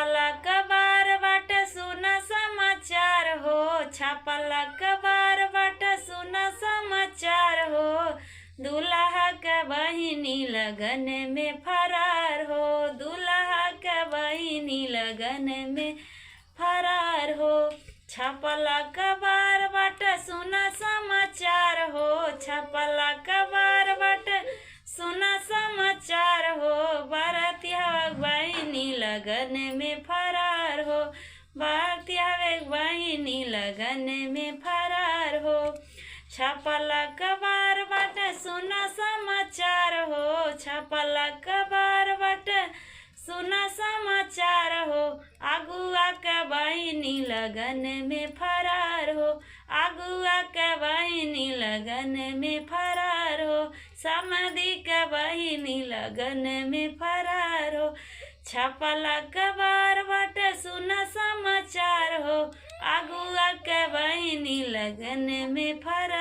छापला कबार बाट सुना समाचार हो, छापला कबार बाट सुना समाचार हो। दूल्हा का बहिनी लगन में फरार हो, दूल्हा का बहिनी लगन में फरार हो। छापला कबार बाट सुना समाचार हो, छापला कबार बाट सुना समाचार हो। बारातिया बहिनी लगन में फरार हो, बारातिया बहिनी लगन में फरार हो। छापला कबार बाट सुना समाचार हो, छापला कबार बाट सुना समाचार हो। अगुआ का बहिनी लगन में फरार हो, अगुआ का बहिनी लगन में फरार हो। समधी का बहिनी लगन में फरार हो। छापला कबार बाट सुना समाचार हो, अगुआ का बहिनी लगन में फरार